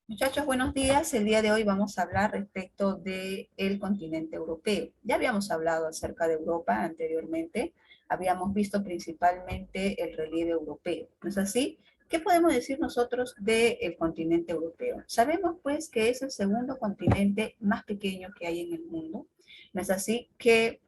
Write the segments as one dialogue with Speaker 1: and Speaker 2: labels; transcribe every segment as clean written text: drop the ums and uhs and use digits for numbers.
Speaker 1: Muchachos, buenos días. El día de hoy vamos a hablar respecto del continente europeo. Ya habíamos hablado acerca de Europa anteriormente. Habíamos visto principalmente el relieve europeo. ¿No es así? ¿Qué podemos decir nosotros del continente europeo? Sabemos pues que es el segundo continente más pequeño que hay en el mundo. ¿No es así? Que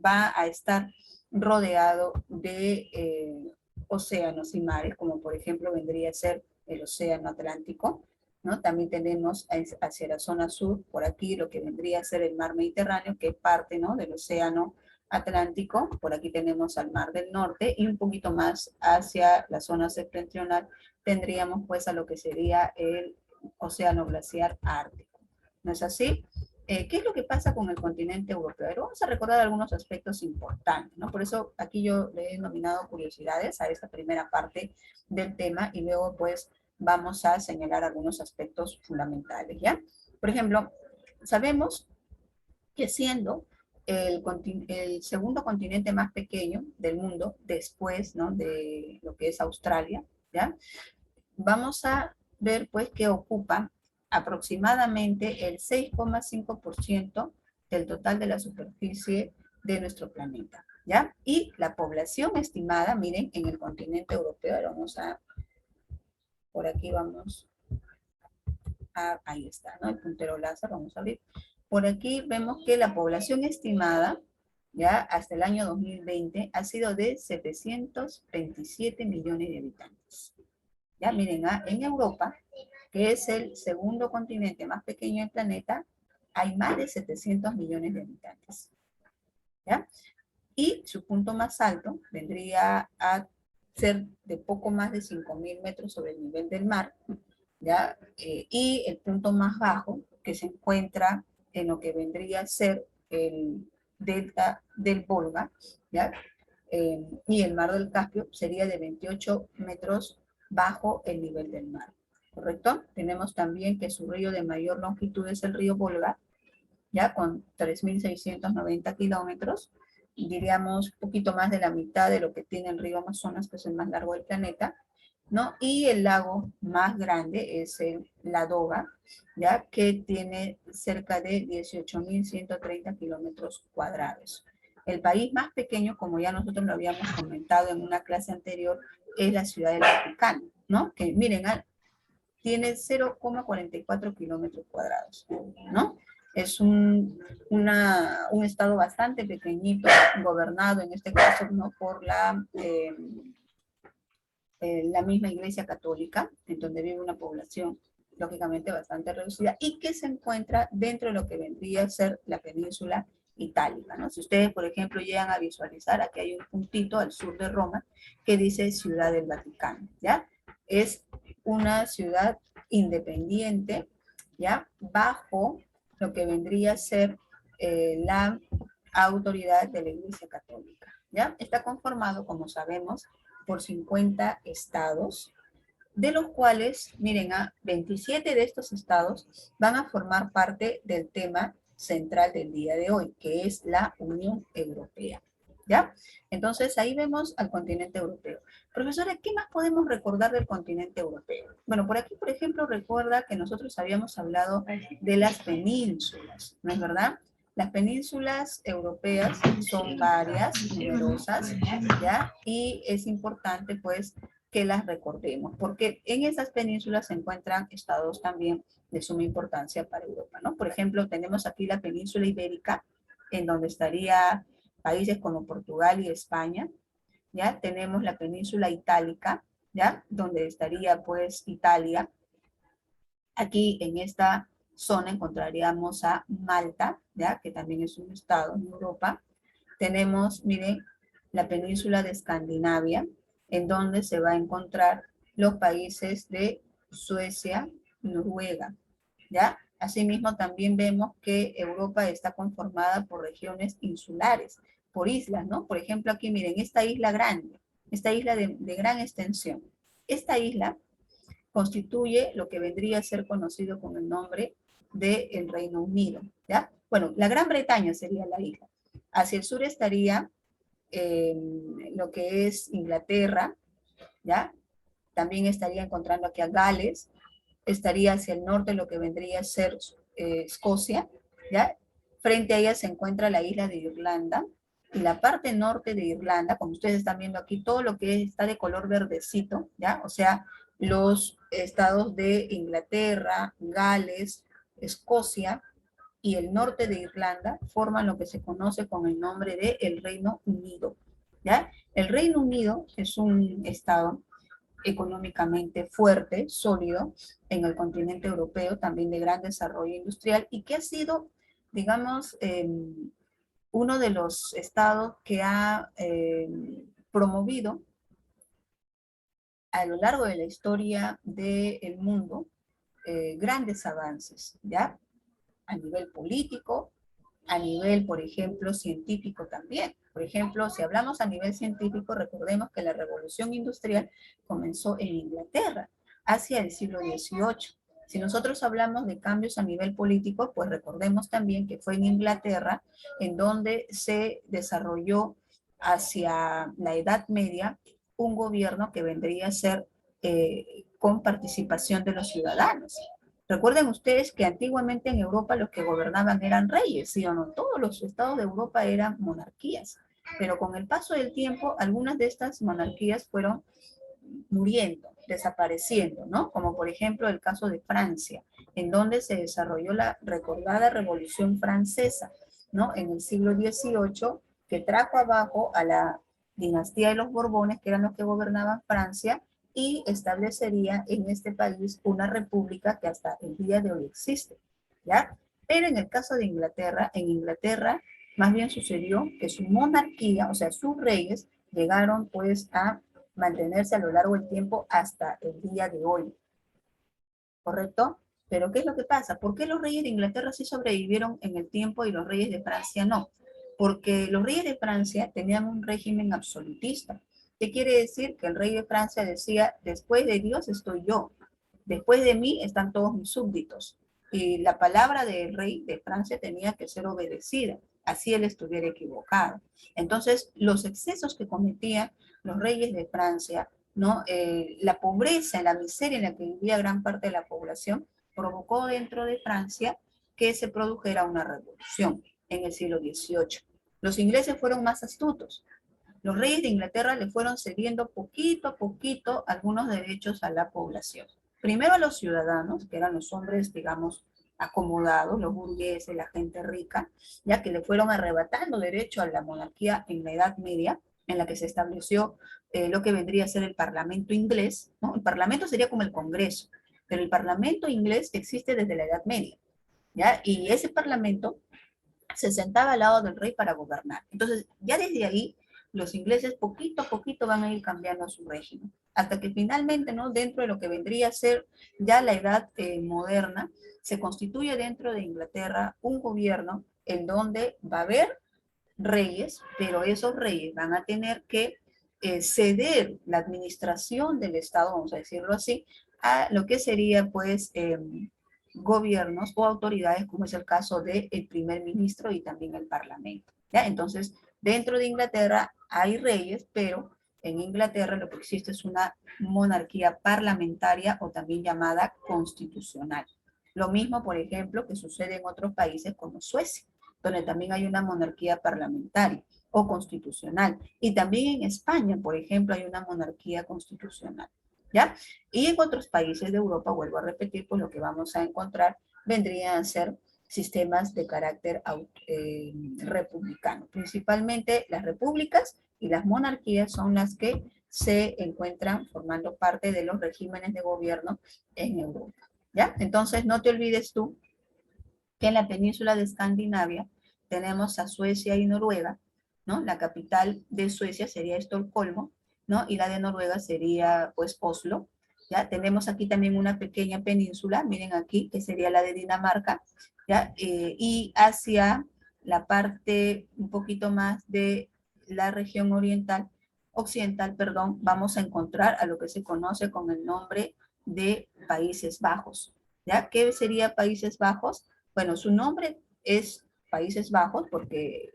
Speaker 1: va a estar rodeado de océanos y mares, como por ejemplo vendría a ser el océano Atlántico, ¿no? También tenemos hacia la zona sur, por aquí, lo que vendría a ser el mar Mediterráneo, que es parte, ¿no?, del océano Atlántico. Por aquí tenemos al mar del norte y un poquito más hacia la zona septentrional tendríamos pues a lo que sería el océano glaciar ártico. ¿No es así? ¿Qué es lo que pasa con el continente europeo? Pero vamos a recordar algunos aspectos importantes, ¿no? Por eso aquí yo le he denominado curiosidades a esta primera parte del tema y luego pues vamos a señalar algunos aspectos fundamentales, ¿ya? Por ejemplo, sabemos que siendo el segundo continente más pequeño del mundo, después, ¿no?, de lo que es Australia, ¿ya? Vamos a ver pues que ocupa aproximadamente el 6,5% del total de la superficie de nuestro planeta, ¿ya? Y la población estimada, miren, en el continente europeo, vamos a, por aquí vamos ahí está, ¿no? El puntero láser, vamos a abrir. Por aquí vemos que la población estimada, ya hasta el año 2020, ha sido de 727 millones de habitantes. Ya miren, en Europa, que es el segundo continente más pequeño del planeta, hay más de 700 millones de habitantes. ¿Ya? Y su punto más alto vendría a ser de poco más de 5.000 metros sobre el nivel del mar, ¿ya? Y el punto más bajo, que se encuentra en lo que vendría a ser el delta del Volga, ¿ya? Y el mar del Caspio sería de 28 metros bajo el nivel del mar, ¿correcto? Tenemos también que su río de mayor longitud es el río Volga, ya con 3.690 kilómetros, diríamos un poquito más de la mitad de lo que tiene el río Amazonas, que es el más largo del planeta, ¿no? Y el lago más grande es el Ladoga, ¿ya? Que tiene cerca de 18.130 kilómetros cuadrados. El país más pequeño, como ya nosotros lo habíamos comentado en una clase anterior, es la ciudad del Vaticano, ¿no? Que miren, tiene 0,44 kilómetros cuadrados, ¿no? Es un estado bastante pequeñito, gobernado en este caso, ¿no?, por la misma Iglesia Católica, en donde vive una población lógicamente bastante reducida y que se encuentra dentro de lo que vendría a ser la península itálica, ¿no? Si ustedes, por ejemplo, llegan a visualizar, aquí hay un puntito al sur de Roma que dice Ciudad del Vaticano, ¿ya? Es una ciudad independiente, ¿ya? Bajo lo que vendría a ser la autoridad de la Iglesia Católica, ¿ya? Está conformado, como sabemos, por 50 estados, de los cuales, miren, a 27 de estos estados van a formar parte del tema central del día de hoy, que es la Unión Europea. ¿Ya? Entonces ahí vemos al continente europeo. Profesora, ¿qué más podemos recordar del continente europeo? Bueno, por aquí, por ejemplo, recuerda que nosotros habíamos hablado de las penínsulas, ¿no es verdad? Las penínsulas europeas son varias, numerosas, ¿ya? Y es importante, pues, que las recordemos, porque en esas penínsulas se encuentran estados también de suma importancia para Europa, ¿no? Por ejemplo, tenemos aquí la península ibérica, en donde estaría países como Portugal y España, ¿ya? Tenemos la península itálica, ¿ya? Donde estaría, pues, Italia. Aquí en esta zona encontraríamos a Malta, ¿ya? Que también es un estado en Europa. Tenemos, miren, la península de Escandinavia, en donde se va a encontrar los países de Suecia y Noruega, ¿ya? Asimismo, también vemos que Europa está conformada por regiones insulares, por islas, ¿no? Por ejemplo, aquí miren, esta isla grande, esta isla de gran extensión. Esta isla constituye lo que vendría a ser conocido con el nombre del Reino Unido, ¿ya? Bueno, la Gran Bretaña sería la isla. Hacia el sur estaría lo que es Inglaterra, ¿ya? también estaría encontrando aquí a Gales, estaría hacia el norte lo que vendría a ser Escocia, ¿ya? Frente a ella se encuentra la isla de Irlanda, y la parte norte de Irlanda, como ustedes están viendo aquí, todo lo que está de color verdecito, ¿ya? O sea, los estados de Inglaterra, Gales, Escocia y el norte de Irlanda forman lo que se conoce con el nombre de el Reino Unido, ¿ya? El Reino Unido es un estado económicamente fuerte, sólido, en el continente europeo, también de gran desarrollo industrial, y que ha sido, digamos, uno de los estados que ha promovido a lo largo de la historia del mundo grandes avances, ¿ya? A nivel político, a nivel, por ejemplo, científico también. Por ejemplo, si hablamos a nivel científico, recordemos que la revolución industrial comenzó en Inglaterra hacia el siglo XVIII. Si nosotros hablamos de cambios a nivel político, pues recordemos también que fue en Inglaterra en donde se desarrolló hacia la Edad Media un gobierno que vendría a ser con participación de los ciudadanos. Recuerden ustedes que antiguamente en Europa los que gobernaban eran reyes, ¿sí o no? Todos los estados de Europa eran monarquías, pero con el paso del tiempo algunas de estas monarquías fueron muriendo, desapareciendo, ¿no? Como por ejemplo el caso de Francia, en donde se desarrolló la recordada Revolución Francesa, ¿no? En el siglo XVIII, que trajo abajo a la dinastía de los Borbones, que eran los que gobernaban Francia, y establecería en este país una república que hasta el día de hoy existe, ¿ya? Pero en el caso de Inglaterra, en Inglaterra más bien sucedió que su monarquía, o sea, sus reyes, llegaron pues a mantenerse a lo largo del tiempo hasta el día de hoy, ¿correcto? Pero ¿qué es lo que pasa? ¿Por qué los reyes de Inglaterra sí sobrevivieron en el tiempo y los reyes de Francia no? Porque los reyes de Francia tenían un régimen absolutista. ¿Qué quiere decir? Que el rey de Francia decía, después de Dios estoy yo, después de mí están todos mis súbditos. Y la palabra del rey de Francia tenía que ser obedecida, así él estuviera equivocado. Entonces, los excesos que cometían los reyes de Francia, ¿no? La pobreza, la miseria en la que vivía gran parte de la población, provocó dentro de Francia que se produjera una revolución en el siglo XVIII. Los ingleses fueron más astutos. Los reyes de Inglaterra le fueron cediendo poquito a poquito algunos derechos a la población. Primero a los ciudadanos, que eran los hombres, digamos, acomodados, los burgueses, la gente rica, ya que le fueron arrebatando derecho a la monarquía en la Edad Media, en la que se estableció lo que vendría a ser el Parlamento inglés, ¿no? El Parlamento sería como el Congreso, pero el Parlamento inglés existe desde la Edad Media, ¿ya? Y ese Parlamento se sentaba al lado del rey para gobernar. Entonces, ya desde ahí, los ingleses poquito a poquito van a ir cambiando su régimen, hasta que finalmente, ¿no? Dentro de lo que vendría a ser ya la edad moderna, se constituye dentro de Inglaterra un gobierno en donde va a haber reyes, pero esos reyes van a tener que ceder la administración del Estado, vamos a decirlo así, a lo que sería pues gobiernos o autoridades, como es el caso del primer ministro y también el parlamento. ¿Ya? Entonces, dentro de Inglaterra hay reyes, pero en Inglaterra lo que existe es una monarquía parlamentaria o también llamada constitucional. Lo mismo, por ejemplo, que sucede en otros países como Suecia, donde también hay una monarquía parlamentaria o constitucional. Y también en España, por ejemplo, hay una monarquía constitucional. ¿Ya? Y en otros países de Europa, vuelvo a repetir, pues lo que vamos a encontrar vendrían a ser sistemas de carácter republicano. Principalmente las repúblicas y las monarquías son las que se encuentran formando parte de los regímenes de gobierno en Europa. ¿Ya? Entonces, no te olvides tú que en la península de Escandinavia tenemos a Suecia y Noruega, ¿no? La capital de Suecia sería Estocolmo, ¿no? Y la de Noruega sería, pues, Oslo. ¿Ya? Tenemos aquí también una pequeña península, miren aquí, que sería la de Dinamarca, ¿ya? Y hacia la parte un poquito más de la región oriental, occidental, perdón, vamos a encontrar a lo que se conoce con el nombre de Países Bajos, ¿ya? ¿Qué sería Países Bajos? Bueno, su nombre es Países Bajos porque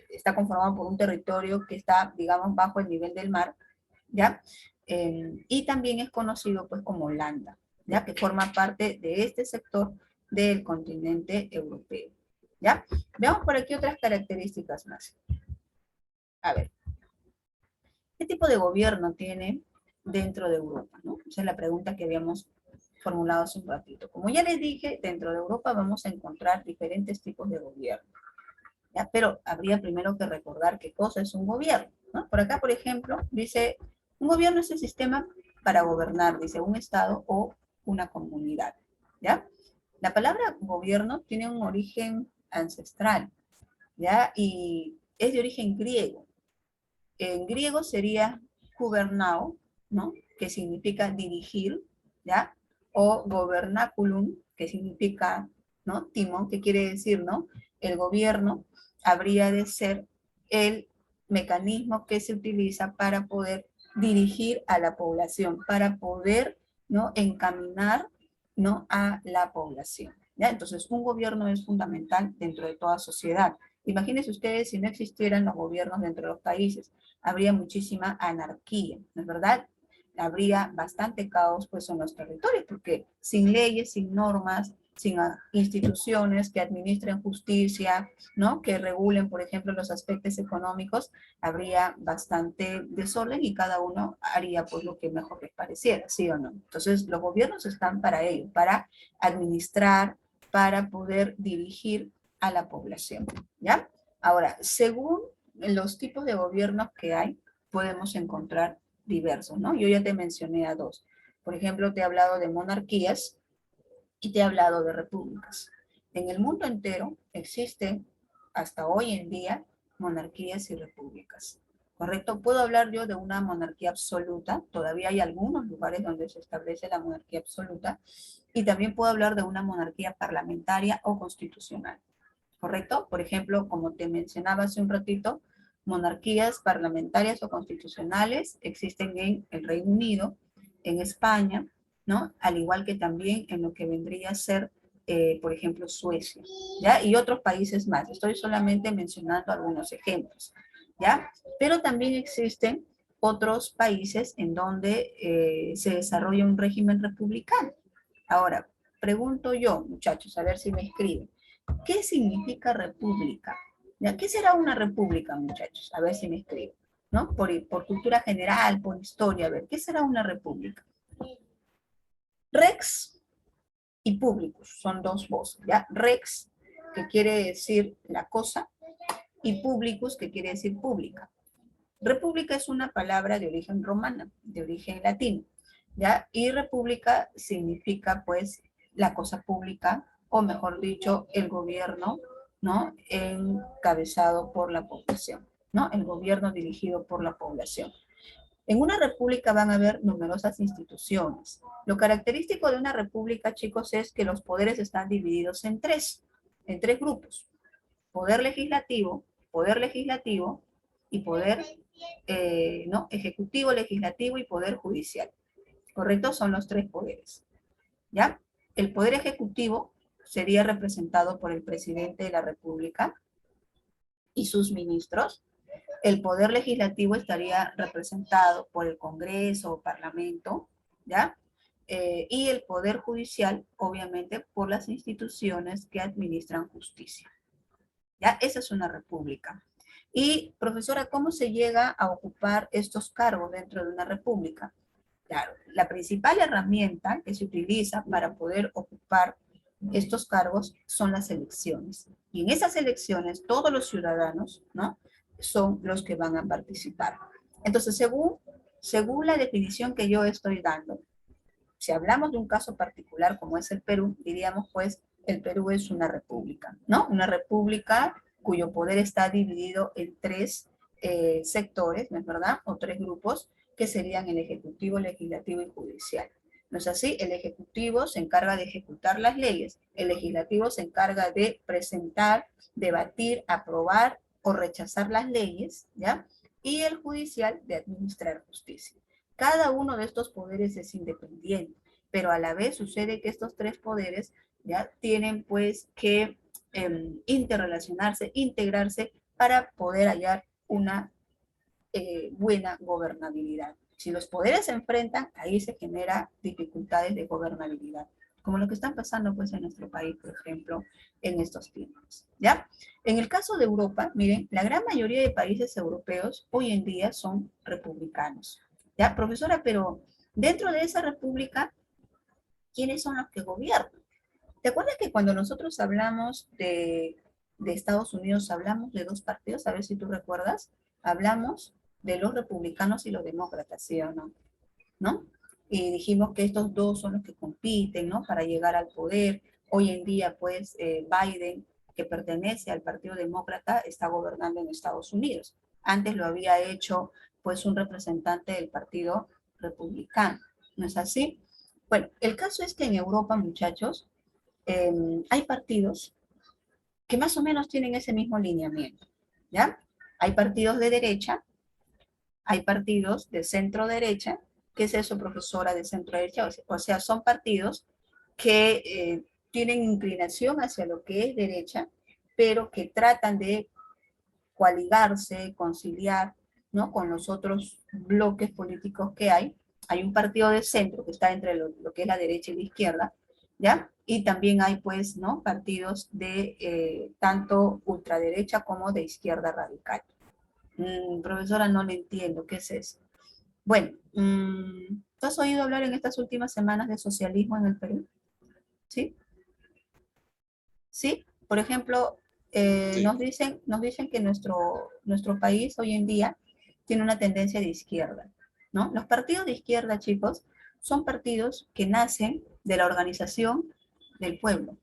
Speaker 1: está conformado por un territorio que está, digamos, bajo el nivel del mar, ¿ya? Y también es conocido pues como Holanda, ¿ya? Que forma parte de este sector del continente europeo, ¿ya? Veamos por aquí otras características más. A ver, ¿qué tipo de gobierno tiene dentro de Europa, ¿no? Esa es la pregunta que habíamos formulado hace un ratito. Como ya les dije, dentro de Europa vamos a encontrar diferentes tipos de gobierno, ¿ya? Pero habría primero que recordar qué cosa es un gobierno, ¿no? Por acá, por ejemplo, dice, un gobierno es el sistema para gobernar, dice, un estado o una comunidad, ¿ya? La palabra gobierno tiene un origen ancestral, ¿ya? Y es de origen griego. En griego sería gubernao, ¿no? Que significa dirigir, ¿ya? O gobernaculum, que significa, ¿no? Timón, que quiere decir, ¿no? El gobierno habría de ser el mecanismo que se utiliza para poder dirigir a la población, para poder, ¿no? Encaminar, ¿no? A la población, ¿ya? Entonces, un gobierno es fundamental dentro de toda sociedad. Imagínense ustedes si no existieran los gobiernos dentro de los países, habría muchísima anarquía, ¿no es verdad? Habría bastante caos pues en los territorios, porque sin leyes, sin normas, sin instituciones que administren justicia, ¿no? Que regulen, por ejemplo, los aspectos económicos, habría bastante desorden y cada uno haría pues lo que mejor les pareciera, ¿sí o no? Entonces, los gobiernos están para ello, para administrar, para poder dirigir a la población, ¿ya? Ahora, según los tipos de gobiernos que hay, podemos encontrar diversos, ¿no? Yo ya te mencioné a dos. Por ejemplo, te he hablado de monarquías y te he hablado de repúblicas. En el mundo entero existen, hasta hoy en día, monarquías y repúblicas. ¿Correcto? Puedo hablar yo de una monarquía absoluta, todavía hay algunos lugares donde se establece la monarquía absoluta, y también puedo hablar de una monarquía parlamentaria o constitucional. ¿Correcto? Por ejemplo, como te mencionaba hace un ratito, monarquías parlamentarias o constitucionales existen en el Reino Unido, en España, ¿no? Al igual que también en lo que vendría a ser, por ejemplo, Suecia, ¿ya? Y otros países más. Estoy solamente mencionando algunos ejemplos, ¿ya? Pero también existen otros países en donde se desarrolla un régimen republicano. Ahora, pregunto yo, muchachos, a ver si me escriben. ¿Qué significa república? ¿Ya? ¿Qué será una república, muchachos? A ver si me escribo, ¿no? Por cultura general, por historia, a ver, ¿qué será una república? Rex y publicus son dos voces, ¿ya? Rex, que quiere decir la cosa, y publicus, que quiere decir pública. República es una palabra de origen romana, de origen latino, ¿ya? Y república significa, pues, la cosa pública, o mejor dicho, el gobierno, ¿no? Encabezado por la población, ¿no? El gobierno dirigido por la población. En una república van a haber numerosas instituciones. Lo característico de una república, chicos, es que los poderes están divididos en tres grupos. Poder legislativo y poder ¿no? Ejecutivo, legislativo y poder judicial. ¿Correcto? Son los tres poderes. ¿Ya? El poder ejecutivo sería representado por el presidente de la República y sus ministros. El poder legislativo estaría representado por el Congreso o Parlamento, ¿ya? Y el poder judicial, obviamente, por las instituciones que administran justicia. ¿Ya? Esa es una república. Y, profesora, ¿cómo se llega a ocupar estos cargos dentro de una república? Claro, la principal herramienta que se utiliza para poder ocupar estos cargos son las elecciones. Y en esas elecciones todos los ciudadanos, ¿no? Son los que van a participar. Entonces, según la definición que yo estoy dando, si hablamos de un caso particular como es el Perú, diríamos pues el Perú es una república, ¿no? Una república cuyo poder está dividido en tres sectores, ¿no es verdad? O tres grupos que serían el ejecutivo, legislativo y judicial. ¿No es así? El ejecutivo se encarga de ejecutar las leyes, el legislativo se encarga de presentar, debatir, aprobar o rechazar las leyes, ¿ya? Y el judicial de administrar justicia. Cada uno de estos poderes es independiente, pero a la vez sucede que estos tres poderes ya tienen pues que interrelacionarse, integrarse para poder hallar una buena gobernabilidad. Si los poderes se enfrentan, ahí se genera dificultades de gobernabilidad, como lo que están pasando pues en nuestro país, por ejemplo, en estos tiempos, ¿ya? En el caso de Europa, miren, la gran mayoría de países europeos hoy en día son republicanos, ¿ya? Profesora, pero dentro de esa república, ¿quiénes son los que gobiernan? ¿Te acuerdas que cuando nosotros hablamos de Estados Unidos, hablamos de dos partidos? A ver si tú recuerdas. Hablamos de los republicanos y los demócratas, ¿sí o no? ¿No? Y dijimos que estos dos son los que compiten, ¿no? Para llegar al poder. Hoy en día, pues, Biden, que pertenece al Partido Demócrata, está gobernando en Estados Unidos. Antes lo había hecho, pues, un representante del Partido Republicano. ¿No es así? Bueno, el caso es que en Europa, muchachos, hay partidos que más o menos tienen ese mismo lineamiento, ¿ya? Hay partidos de derecha, hay partidos de centro derecha. ¿Qué es eso, profesora, de centro derecha? O sea, son partidos que tienen inclinación hacia lo que es derecha, pero que tratan de coaligarse, conciliar, ¿no? Con los otros bloques políticos que hay. Hay un partido de centro que está entre lo que es la derecha y la izquierda, ¿ya? Y también hay, pues, ¿no? Partidos de tanto ultraderecha como de izquierda radical. Profesora, no le entiendo, ¿qué es eso? Bueno, ¿tú has oído hablar en estas últimas semanas de socialismo en el Perú? ¿Sí? ¿Sí? Por ejemplo,
Speaker 2: Sí,
Speaker 1: nos dicen que nuestro país hoy en día tiene una tendencia de izquierda, ¿no? Los partidos de izquierda, chicos, son partidos que nacen de la organización del pueblo,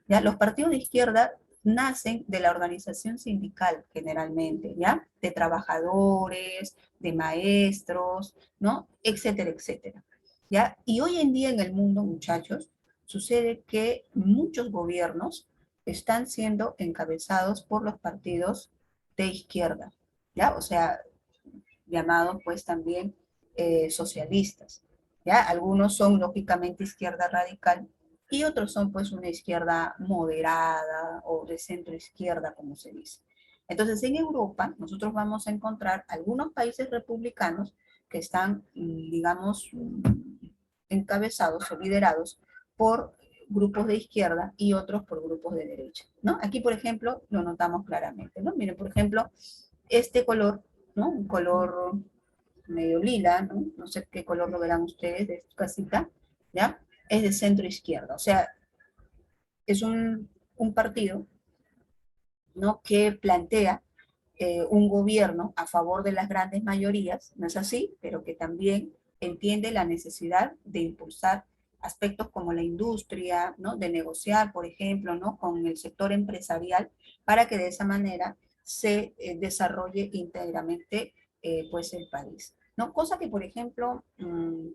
Speaker 1: ¿ya? Los partidos de izquierda nacen de la organización sindical generalmente, ¿ya? De trabajadores, de maestros, ¿no? Etcétera, etcétera, ¿ya? Y hoy en día en el mundo, muchachos, sucede que muchos gobiernos están siendo encabezados por los partidos de izquierda, ¿ya? O sea, llamados pues también socialistas, ¿ya? Algunos son lógicamente izquierda radical y otros son pues una izquierda moderada o de centro izquierda, como se dice. Entonces, en Europa nosotros vamos a encontrar algunos países republicanos que están, digamos, encabezados o liderados por grupos de izquierda y otros por grupos de derecha, ¿no? Aquí, por ejemplo, lo notamos claramente, ¿no? Miren, por ejemplo, este color, ¿no? Un color medio lila, ¿no? No sé qué color lo verán ustedes de su casita, ¿ya? Es de centro izquierda, o sea, es un partido, ¿no? Que plantea un gobierno a favor de las grandes mayorías, no es así, pero que también entiende la necesidad de impulsar aspectos como la industria, ¿no? De negociar, por ejemplo, ¿no? Con el sector empresarial para que de esa manera se desarrolle íntegramente pues el país, ¿no? Cosa que, por ejemplo,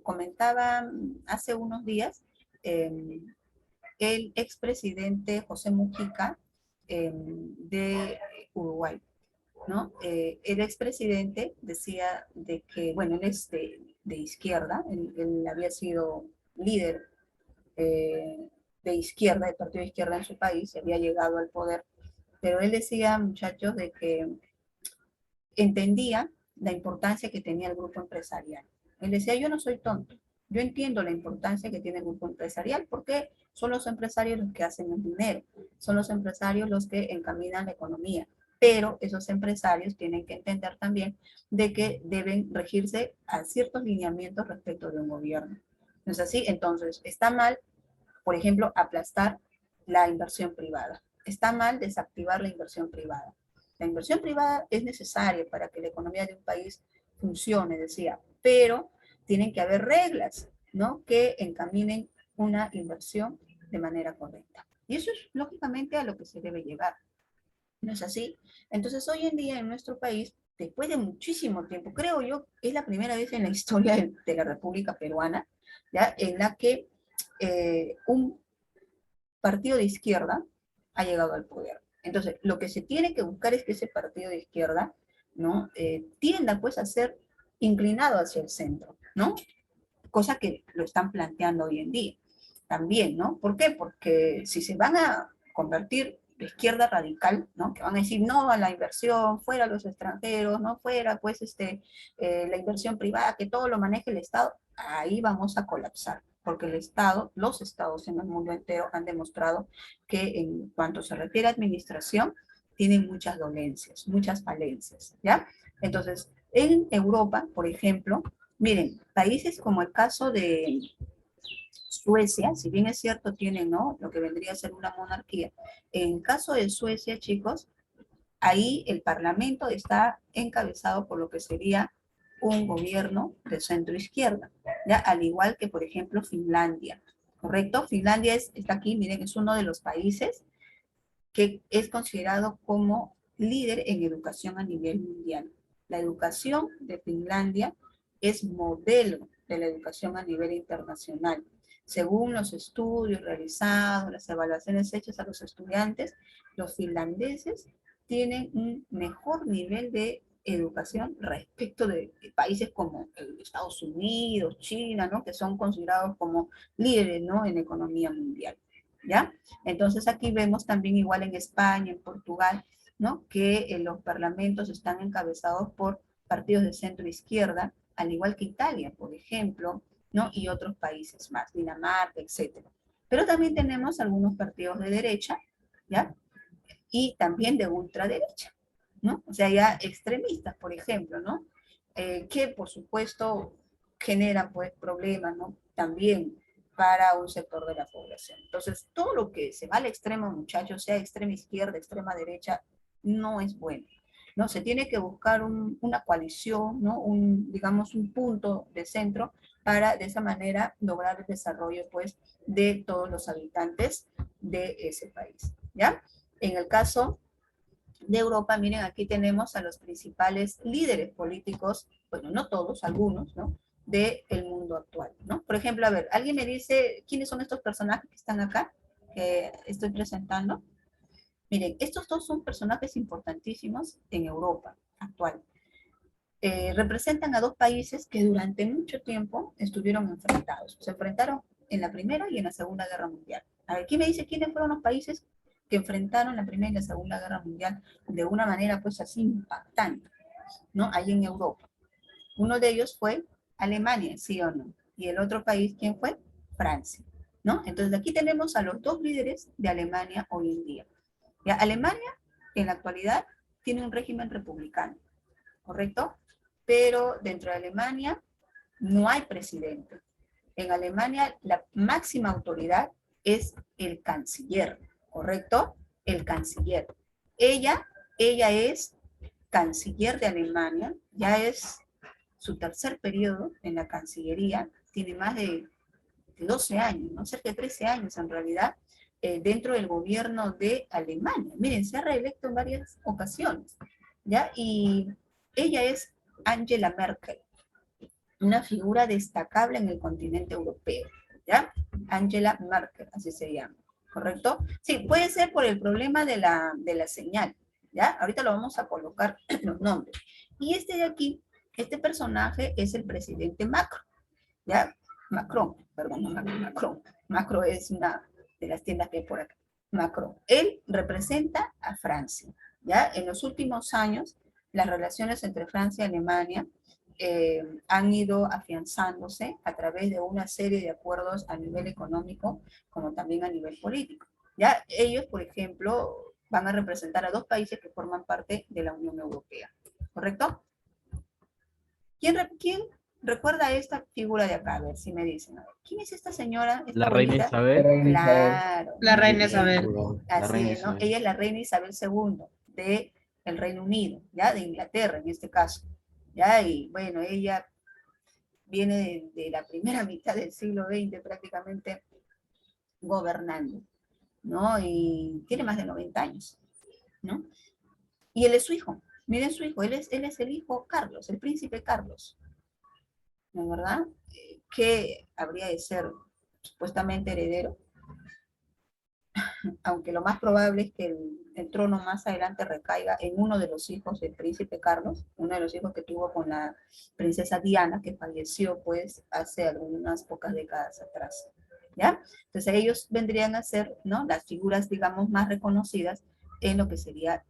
Speaker 1: comentaba hace unos días eh, el expresidente José Mujica de Uruguay, ¿no? El expresidente decía de que, bueno, él es de izquierda, él había sido líder eh, de izquierda, del partido de izquierda en su país, y había llegado al poder, pero él decía, muchachos, de que entendía la importancia que tenía el grupo empresarial. Él decía, yo no soy tonto, yo entiendo la importancia que tiene el grupo empresarial porque son los empresarios los que hacen el dinero, son los empresarios los que encaminan la economía, pero esos empresarios tienen que entender también de que deben regirse a ciertos lineamientos respecto de un gobierno. ¿No es así? Entonces, está mal, por ejemplo, aplastar la inversión privada. Está mal desactivar la inversión privada. La inversión privada es necesaria para que la economía de un país funcione, decía, pero tienen que haber reglas, ¿no? Que encaminen una inversión de manera correcta. Y eso es lógicamente a lo que se debe llegar. ¿No es así? Entonces, hoy en día en nuestro país, después de muchísimo tiempo, creo yo, es la primera vez en la historia de la República Peruana, ¿ya? En la que un partido de izquierda ha llegado al poder. Entonces, lo que se tiene que buscar es que ese partido de izquierda, ¿no? Tienda pues a ser inclinado hacia el centro, ¿no? Cosa que lo están planteando hoy en día también, ¿no? ¿Por qué? Porque si se van a convertir la izquierda radical, ¿no? Que van a decir no a la inversión, fuera los extranjeros, no fuera pues la inversión privada, que todo lo maneje el Estado, ahí vamos a colapsar, porque el Estado, los estados en el mundo entero han demostrado que en cuanto se refiere a administración, tienen muchas dolencias, muchas falencias, ¿ya? Entonces, en Europa, por ejemplo, miren, países como el caso de Suecia, si bien es cierto, tienen, ¿no?, lo que vendría a ser una monarquía. En caso de Suecia, chicos, ahí el parlamento está encabezado por lo que sería un gobierno de centro izquierda, ¿ya? Al igual que, por ejemplo, Finlandia, ¿correcto? Finlandia está aquí, miren, es uno de los países que es considerado como líder en educación a nivel mundial. La educación de Finlandia es modelo de la educación a nivel internacional. Según los estudios realizados, las evaluaciones hechas a los estudiantes, los finlandeses tienen un mejor nivel de educación respecto de países como Estados Unidos, China, ¿no?, que son considerados como líderes, ¿no?, en economía mundial, ¿ya? Entonces aquí vemos también igual en España, en Portugal, ¿no?, que los parlamentos están encabezados por partidos de centro izquierda, al igual que Italia, por ejemplo, ¿no?, y otros países más, Dinamarca, etc. Pero también tenemos algunos partidos de derecha, ¿ya?, y también de ultraderecha, ¿no? O sea, ya extremistas, por ejemplo, ¿no? Que por supuesto generan pues problemas, ¿no?, también para un sector de la población. Entonces, todo lo que se va al extremo, muchachos, sea extrema izquierda, extrema derecha, no es bueno, ¿no? Se tiene que buscar una coalición, ¿no?, digamos, un punto de centro para de esa manera lograr el desarrollo, pues, de todos los habitantes de ese país, ¿ya? En el caso de Europa, miren, aquí tenemos a los principales líderes políticos, bueno, no todos, algunos, ¿no?, del mundo actual, ¿no? Por ejemplo, a ver, ¿alguien me dice quiénes son estos personajes que están acá, que estoy presentando? Miren, estos dos son personajes importantísimos en Europa actual. Representan a dos países que durante mucho tiempo estuvieron enfrentados. Se enfrentaron en la Primera y en la Segunda Guerra Mundial. A ver, ¿quién me dice quiénes fueron los países que enfrentaron la Primera y la Segunda Guerra Mundial de una manera pues así impactante, ¿no?, ahí en Europa? Uno de ellos fue Alemania, ¿sí o no? Y el otro país, ¿quién fue? Francia, ¿no? Entonces aquí tenemos a los dos líderes de Alemania hoy en día. ¿Ya? Alemania, en la actualidad, tiene un régimen republicano, ¿correcto? Pero dentro de Alemania no hay presidente. En Alemania la máxima autoridad es el canciller, ¿correcto? El canciller. Ella es canciller de Alemania, ya es su tercer periodo en la Cancillería, tiene más de 12 años, ¿no?, cerca de 13 años en realidad, dentro del gobierno de Alemania. Miren, se ha reelecto en varias ocasiones, ¿ya? Y ella es Angela Merkel, una figura destacable en el continente europeo, ¿ya? Angela Merkel, así se llama, ¿correcto? Sí, puede ser por el problema de la señal, ¿ya? Ahorita lo vamos a colocar los nombres. Y este de aquí, este personaje es el presidente Macron, ¿ya? Macron, perdón, no Macron, Macron. Macron es una de las tiendas que hay por acá. Macron. Él representa a Francia, ¿ya? En los últimos años, las relaciones entre Francia y Alemania han ido afianzándose a través de una serie de acuerdos a nivel económico, como también a nivel político, ¿ya? Ellos, por ejemplo, van a representar a dos países que forman parte de la Unión Europea, ¿correcto? ¿Quién recuerda esta figura de acá? A ver si me dicen. A ver, ¿quién es esta señora, esta
Speaker 2: La reina
Speaker 1: abuelita?
Speaker 2: Isabel.
Speaker 1: Claro,
Speaker 3: La
Speaker 1: muy
Speaker 3: reina
Speaker 1: bien.
Speaker 3: Isabel.
Speaker 2: La
Speaker 1: Así
Speaker 2: reina
Speaker 1: es, ¿no?
Speaker 2: Isabel.
Speaker 1: Ella es la reina Isabel II del Reino Unido, ¿ya? De Inglaterra en este caso, ¿ya? Y bueno, ella viene de la primera mitad del siglo XX prácticamente gobernando, ¿no? Y tiene más de 90 años, ¿no? Y él es su hijo, miren su hijo, él es el hijo Carlos, el príncipe Carlos, ¿no es verdad? Que habría de ser supuestamente heredero, aunque lo más probable es que el trono más adelante recaiga en uno de los hijos del príncipe Carlos, uno de los hijos que tuvo con la princesa Diana, que falleció pues hace algunas pocas décadas atrás, ¿ya? Entonces ellos vendrían a ser, ¿no? Las figuras, digamos, más reconocidas en lo que sería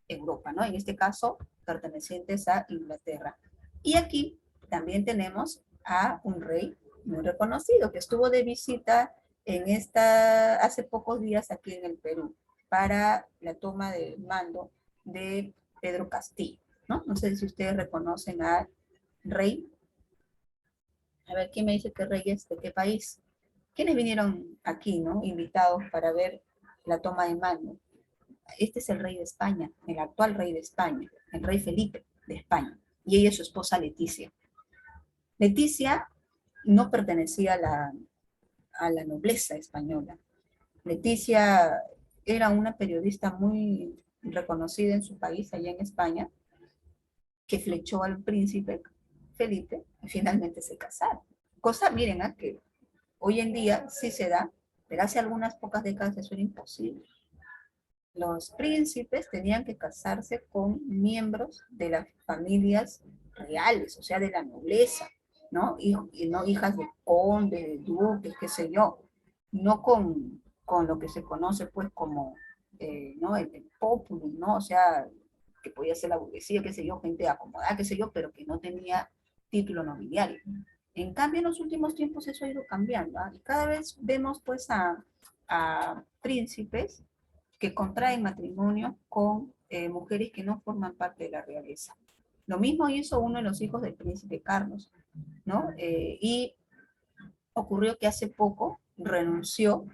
Speaker 1: Europa, ¿no? En este caso, pertenecientes a Inglaterra. Y aquí también tenemos a un rey muy reconocido que estuvo de visita hace pocos días aquí en el Perú para la toma de mando de Pedro Castillo, ¿no? No sé si ustedes reconocen al rey. A ver, ¿quién me dice qué rey es de qué país? ¿Quiénes vinieron aquí, ¿no? Invitados para ver la toma de mando? Este es el rey de España, el actual rey de España, el rey Felipe de España, y ella es su esposa Leticia. Leticia no pertenecía a la nobleza española. Leticia era una periodista muy reconocida en su país, allá en España, que flechó al príncipe Felipe y finalmente se casaron. Cosa, miren, que hoy en día sí se da, pero hace algunas pocas décadas eso era imposible. Los príncipes tenían que casarse con miembros de las familias reales, o sea, de la nobleza, ¿no? Y no hijas de condes, de duques, qué sé yo, no con lo que se conoce pues como, ¿no? El populum, ¿no? O sea, que podía ser la burguesía, qué sé yo, gente acomodada, qué sé yo, pero que no tenía título nobiliario. En cambio, en los últimos tiempos eso ha ido cambiando, ¿eh? Y cada vez vemos pues a príncipes que contraen matrimonio con mujeres que no forman parte de la realeza. Lo mismo hizo uno de los hijos del príncipe Carlos, ¿no? Y ocurrió que hace poco renunció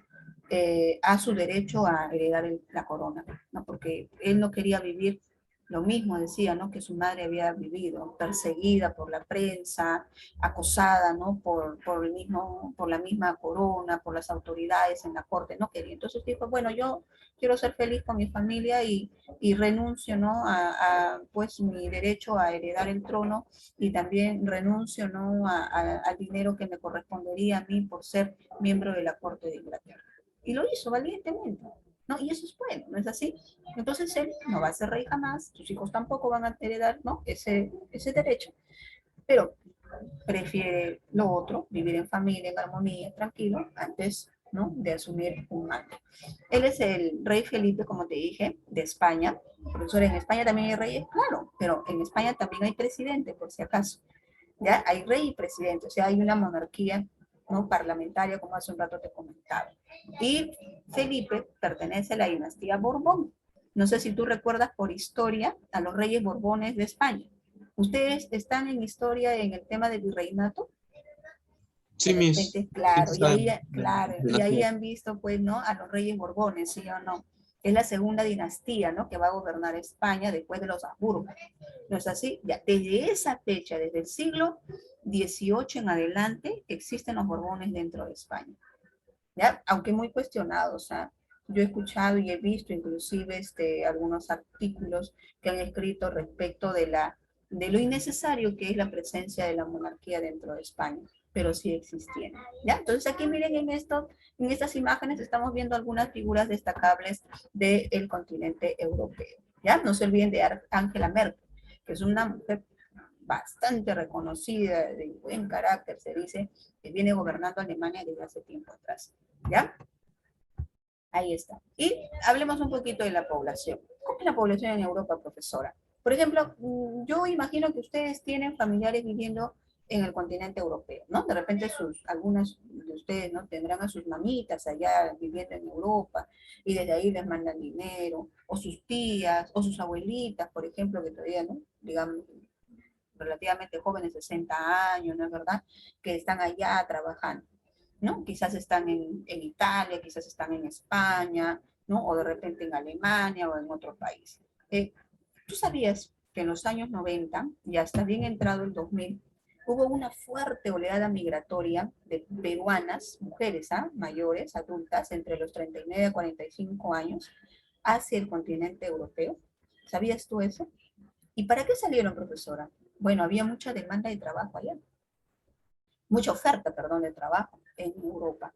Speaker 1: a su derecho a heredar la corona, ¿no? Porque él no quería vivir lo mismo, decía, ¿no? Que su madre había vivido, perseguida por la prensa, acosada, ¿no? Por la misma corona, por las autoridades en la corte, no quería. Entonces dijo, bueno, yo quiero ser feliz con mi familia y renuncio, ¿no? Pues mi derecho a heredar el trono y también renuncio, ¿no? Al dinero que me correspondería a mí por ser miembro de la corte de Inglaterra. Y lo hizo valientemente, ¿no? Y eso es bueno, ¿no es así? Entonces él no va a ser rey jamás, sus hijos tampoco van a heredar, ¿no? Ese derecho, pero prefiere lo otro, vivir en familia, en armonía, tranquilo, antes, ¿no? De asumir un mando. Él es el rey Felipe, como te dije, de España. Profesor, en España también hay reyes, claro, pero en España también hay presidente, por si acaso. ¿Ya? Hay rey y presidente, o sea, hay una monarquía, ¿no? Parlamentaria, como hace un rato te comentaba. Y Felipe pertenece a la dinastía Borbón. No sé si tú recuerdas por historia a los reyes Borbones de España. ¿Ustedes están en historia en el tema del virreinato? De
Speaker 2: Sí,
Speaker 1: repente,
Speaker 2: sí
Speaker 1: claro,
Speaker 2: saben,
Speaker 1: claro, y ahí han visto, pues, ¿no? A los reyes Borbones, ¿sí o no? Es la segunda dinastía, ¿no? Que va a gobernar España después de los Habsburgo. ¿No es así? Ya, desde esa fecha, desde el siglo XVIII en adelante, existen los Borbones dentro de España. ¿Ya? Aunque muy cuestionados, ¿ah? Yo he escuchado y he visto inclusive algunos artículos que han escrito respecto de lo innecesario que es la presencia de la monarquía dentro de España, pero sí existiendo. ¿Ya? Entonces aquí miren en estas imágenes estamos viendo algunas figuras destacables del continente europeo. ¿Ya? No se olviden de Angela Merkel, que es una mujer bastante reconocida, de buen carácter, se dice, que viene gobernando Alemania desde hace tiempo atrás. ¿Ya? Ahí está. Y hablemos un poquito de la población. ¿Cómo es la población en Europa, profesora? Por ejemplo, yo imagino que ustedes tienen familiares viviendo en el continente europeo, ¿no? De repente algunas de ustedes, ¿no? Tendrán a sus mamitas allá viviendo en Europa y desde ahí les mandan dinero, o sus tías, o sus abuelitas, por ejemplo, que todavía, ¿no? Digamos, relativamente jóvenes, 60 años, ¿no es verdad? Que están allá trabajando. ¿No? Quizás están en Italia, quizás están en España, ¿no? O de repente en Alemania o en otro país. ¿Tú sabías que en los años 90 y hasta bien entrado el 2000 hubo una fuerte oleada migratoria de peruanas, mujeres mayores, adultas, entre los 39 a 45 años, hacia el continente europeo? ¿Sabías tú eso? ¿Y para qué salieron, profesora? Bueno, había mucha demanda de trabajo allá, mucha oferta, perdón, de trabajo en Europa,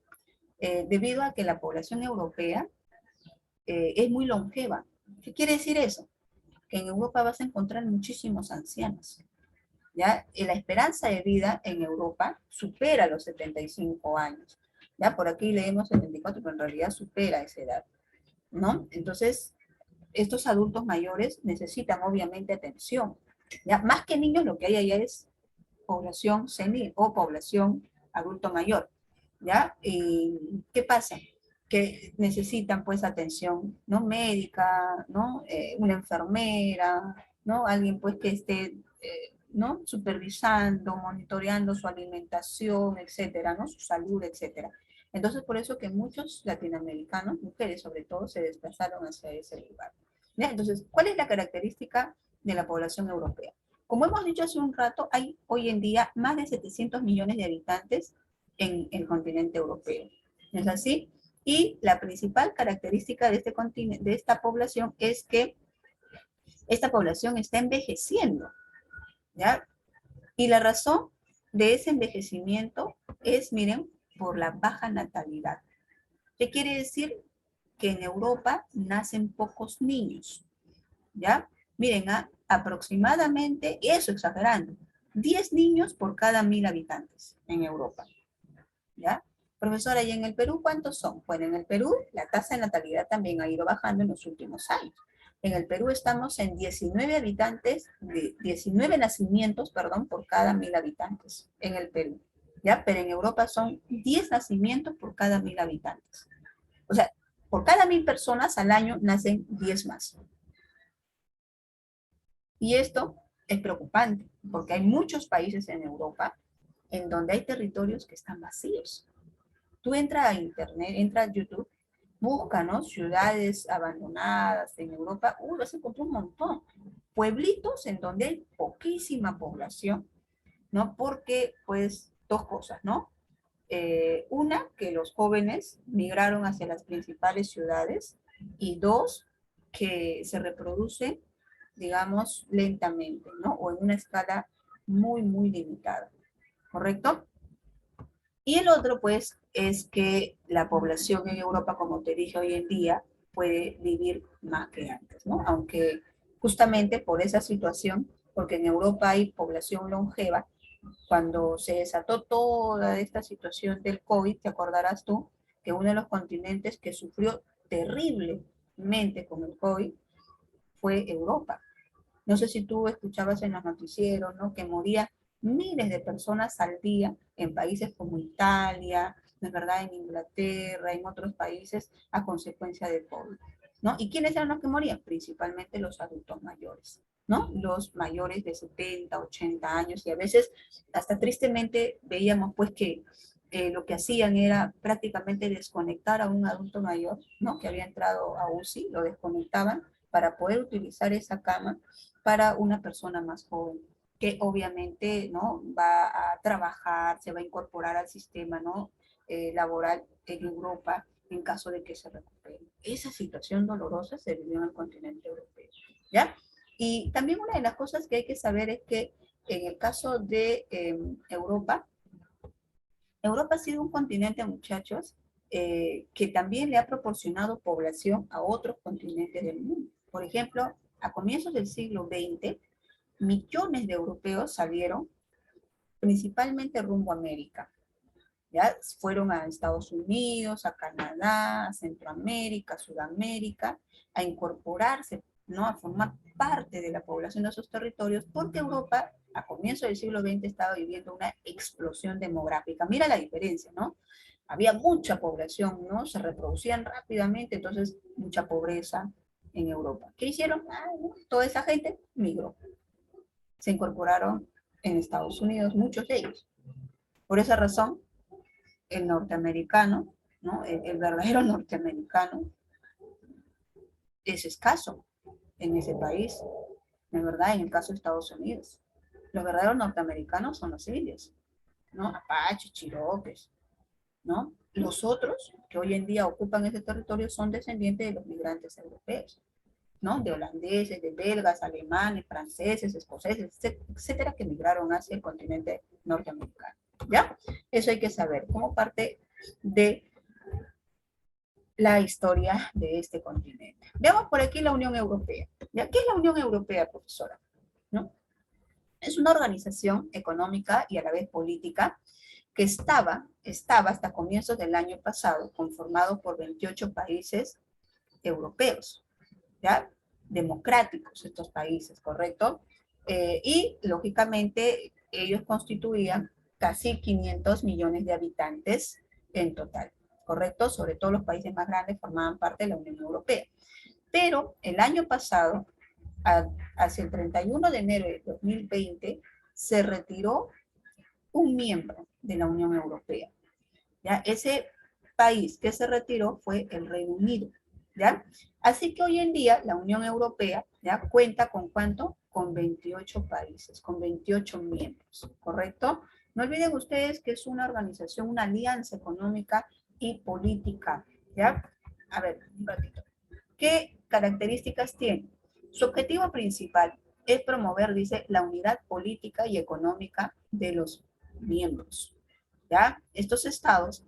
Speaker 1: debido a que la población europea es muy longeva. ¿Qué quiere decir eso? Que en Europa vas a encontrar muchísimos ancianos. ¿Ya? Y la esperanza de vida en Europa supera los 75 años. Ya por aquí leemos 74, pero en realidad supera esa edad, ¿no? Entonces, estos adultos mayores necesitan obviamente atención. ¿Ya? Más que niños, lo que hay allá es población senil o población adulto mayor. ¿Ya? ¿Y qué pasa? Que necesitan pues atención, ¿no? Médica, ¿no? Una enfermera, ¿no? Alguien pues que esté, ¿no? Supervisando, monitoreando su alimentación, etcétera, ¿no? Su salud, etcétera. Entonces, por eso que muchos latinoamericanos, mujeres sobre todo, se desplazaron hacia ese lugar. ¿Ya? Entonces, ¿cuál es la característica de la población europea? Como hemos dicho hace un rato, hay hoy en día más de 700 millones de habitantes en el continente europeo. ¿No es así? Y la principal característica de este continente, de esta población, es que esta población está envejeciendo, ¿ya? Y la razón de ese envejecimiento es, miren, por la baja natalidad. ¿Qué quiere decir? Que en Europa nacen pocos niños, ¿ya? Miren, aproximadamente, eso exagerando, 10 niños por cada 1000 habitantes en Europa, ¿ya? Profesora, ¿y en el Perú cuántos son? Bueno, en el Perú la tasa de natalidad también ha ido bajando en los últimos años. En el Perú estamos en 19 habitantes, 19 nacimientos, perdón, por cada 1000 habitantes en el Perú, ¿ya? Pero en Europa son 10 nacimientos por cada 1000 habitantes. O sea, por cada 1000 personas al año nacen 10 más. Y esto es preocupante, porque hay muchos países en Europa en donde hay territorios que están vacíos. Tú entras a internet, entras a YouTube, búscanos ciudades abandonadas en Europa, vas a encontrar un montón. Pueblitos en donde hay poquísima población, ¿no? Porque, pues, dos cosas, ¿no? Una, que los jóvenes migraron hacia las principales ciudades, y dos, que se reproducen, digamos, lentamente, ¿no? O en una escala muy, muy limitada, ¿correcto? Y el otro, pues, es que la población en Europa, como te dije hoy en día, puede vivir más que antes, ¿no? Aunque justamente por esa situación, porque en Europa hay población longeva, cuando se desató toda esta situación del COVID, te acordarás tú que uno de los continentes que sufrió terriblemente con el COVID fue Europa. No sé si tú escuchabas en los noticieros, ¿no? Que morían miles de personas al día en países como Italia, ¿no es verdad? En Inglaterra, en otros países a consecuencia del COVID, ¿no? ¿Y quiénes eran los que morían? Principalmente los adultos mayores, ¿no? Los mayores de 70, 80 años, y a veces hasta tristemente veíamos pues que lo que hacían era prácticamente desconectar a un adulto mayor, ¿no? Que había entrado a UCI, lo desconectaban para poder utilizar esa cama para una persona más joven, que obviamente, ¿no? Va a trabajar, se va a incorporar al sistema, ¿no? Laboral en Europa en caso de que se recupere. Esa situación dolorosa se vivió en el continente europeo, ¿ya? Y también una de las cosas que hay que saber es que en el caso de Europa, Europa ha sido un continente, muchachos, que también le ha proporcionado población a otros continentes del mundo. Por ejemplo, a comienzos del siglo XX, millones de europeos salieron principalmente rumbo a América. ¿Ya? Fueron a Estados Unidos, a Canadá, a Centroamérica, Sudamérica, a incorporarse, ¿no? A formar parte de la población de esos territorios, porque Europa a comienzos del siglo XX estaba viviendo una explosión demográfica. Mira la diferencia, ¿no? Había mucha población, ¿no? Se reproducían rápidamente, entonces mucha pobreza en Europa. ¿Qué hicieron? Toda esa gente migró, se incorporaron en Estados Unidos, muchos de ellos. Por esa razón, el norteamericano, ¿no? El verdadero norteamericano es escaso en ese país, de verdad, en el caso de Estados Unidos. Los verdaderos norteamericanos son los indios, ¿no? Apaches, chiroques, ¿no? Los otros que hoy en día ocupan ese territorio son descendientes de los migrantes europeos, ¿no? De holandeses, de belgas, alemanes, franceses, escoceses, etcétera, que migraron hacia el continente norteamericano, ¿ya? Eso hay que saber como parte de la historia de este continente. Veamos por aquí la Unión Europea. ¿Ya? ¿Qué es la Unión Europea, profesora? ¿No? Es una organización económica y a la vez política que estaba hasta comienzos del año pasado conformado por 28 países europeos, ¿ya? Democráticos estos países, ¿correcto? Y lógicamente ellos constituían casi 500 millones de habitantes en total, ¿correcto? Sobre todo los países más grandes formaban parte de la Unión Europea. Pero el año pasado, hacia el 31 de enero de 2020, se retiró un miembro de la Unión Europea. ¿Ya? Ese país que se retiró fue el Reino Unido. ¿Ya? Así que hoy en día la Unión Europea, ¿ya?, cuenta con ¿cuánto? Con 28 países, con 28 miembros, ¿correcto? No olviden ustedes que es una organización, una alianza económica y política, ¿ya? A ver, un ratito. ¿Qué características tiene? Su objetivo principal es promover, dice, la unidad política y económica de los miembros, ¿ya? Estos estados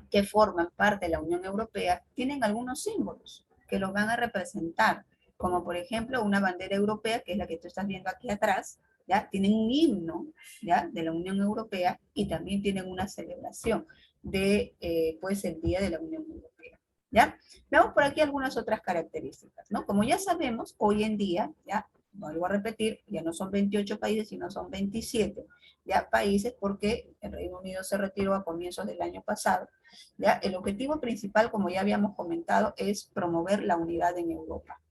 Speaker 1: que forman parte de la Unión Europea tienen algunos símbolos que los van a representar, como por ejemplo una bandera europea, que es la que tú estás viendo aquí atrás, ¿ya? Tienen un himno, ¿ya?, de la Unión Europea, y también tienen una celebración de, pues, el Día de la Unión Europea, ¿ya? Veamos por aquí algunas otras características, ¿no? Como ya sabemos, hoy en día, ¿ya?, vuelvo a repetir, ya no son 28 países, sino son 27, ¿ya?, países, porque el Reino Unido se retiró a comienzos del año pasado, ¿ya? El objetivo principal, como ya habíamos comentado, es promover la unidad en Europa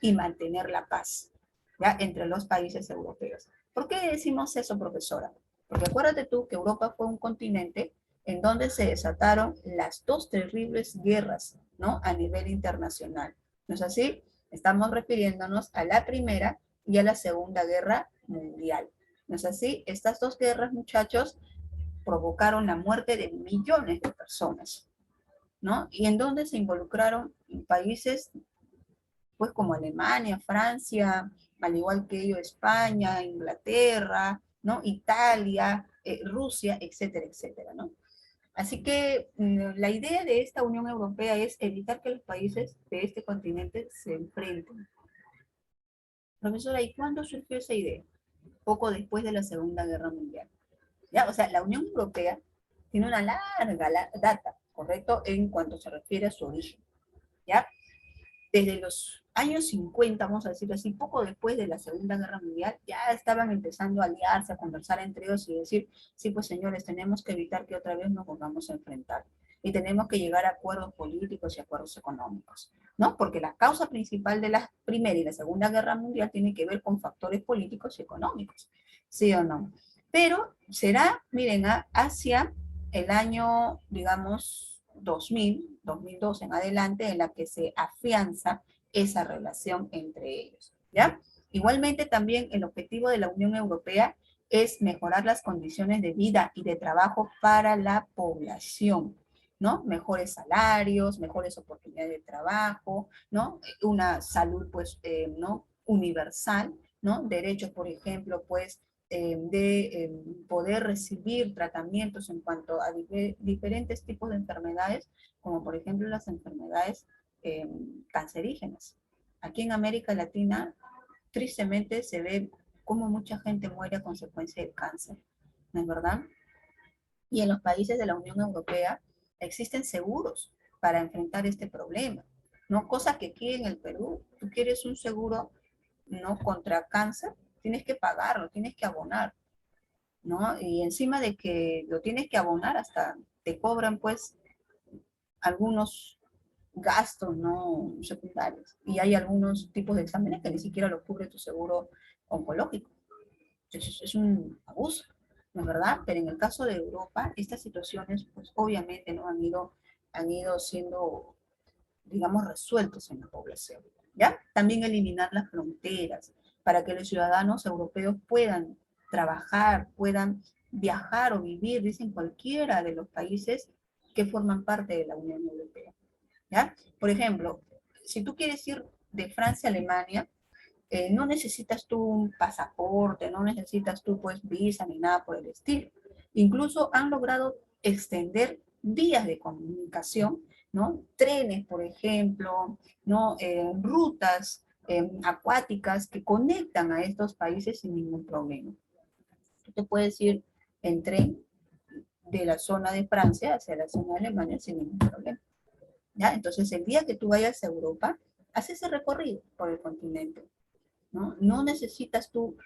Speaker 1: y mantener la paz, ¿ya?, entre los países europeos. ¿Por qué decimos eso, profesora? Porque acuérdate tú que Europa fue un continente en donde se desataron las dos terribles guerras, ¿no?, a nivel internacional. ¿No es así? Estamos refiriéndonos a la Primera y a la Segunda Guerra Mundial. ¿No es así? Estas dos guerras, muchachos, provocaron la muerte de millones de personas, ¿no? Y en donde se involucraron países, pues, como Alemania, Francia, al igual que ello España, Inglaterra, ¿no?, Italia, Rusia, etcétera, etcétera, ¿no? Así que la idea de esta Unión Europea es evitar que los países de este continente se enfrenten. Profesora, ¿y cuándo surgió esa idea? Poco después de la Segunda Guerra Mundial. ¿Ya? O sea, la Unión Europea tiene una larga data, ¿correcto?, en cuanto se refiere a su origen, ¿ya? Desde los años 50, vamos a decirlo así, poco después de la Segunda Guerra Mundial, ya estaban empezando a aliarse, a conversar entre ellos y decir, sí, pues señores, tenemos que evitar que otra vez nos volvamos a enfrentar. Y tenemos que llegar a acuerdos políticos y acuerdos económicos, ¿no? Porque la causa principal de la Primera y la Segunda Guerra Mundial tiene que ver con factores políticos y económicos, ¿sí o no? Pero será, miren, hacia el año, digamos, 2000, 2002 en adelante, en la que se afianza esa relación entre ellos, ¿ya? Igualmente también el objetivo de la Unión Europea es mejorar las condiciones de vida y de trabajo para la población, ¿no? Mejores salarios, mejores oportunidades de trabajo, ¿no? Una salud, pues, ¿no?, universal, ¿no? Derechos, por ejemplo, pues, de poder recibir tratamientos en cuanto a diferentes tipos de enfermedades, como por ejemplo las enfermedades cancerígenas. Aquí en América Latina, tristemente, se ve cómo mucha gente muere a consecuencia del cáncer, ¿no es verdad? Y en los países de la Unión Europea existen seguros para enfrentar este problema, ¿no? Cosa que aquí en el Perú, tú quieres un seguro, ¿no?, contra cáncer, tienes que pagarlo, tienes que abonar, ¿no? Y encima de que lo tienes que abonar, hasta te cobran, pues, algunos gastos no secundarios. Y hay algunos tipos de exámenes que ni siquiera lo cubre tu seguro oncológico. Entonces, es un abuso, ¿no es verdad? Pero en el caso de Europa, estas situaciones, pues obviamente no han ido siendo, digamos, resueltos en la población, ¿ya? También eliminar las fronteras para que los ciudadanos europeos puedan trabajar, puedan viajar o vivir, dicen, cualquiera de los países que forman parte de la Unión Europea, ¿ya? Por ejemplo, si tú quieres ir de Francia a Alemania, no necesitas tú un pasaporte, no necesitas tú, pues, visa ni nada por el estilo. Incluso han logrado extender vías de comunicación, ¿no? Trenes, por ejemplo, ¿no? Rutas acuáticas que conectan a estos países sin ningún problema. Tú te puedes ir en tren de la zona de Francia hacia la zona de Alemania sin ningún problema. ¿Ya? Entonces, el día que tú vayas a Europa, haz ese recorrido por el continente, ¿no? No necesitas tú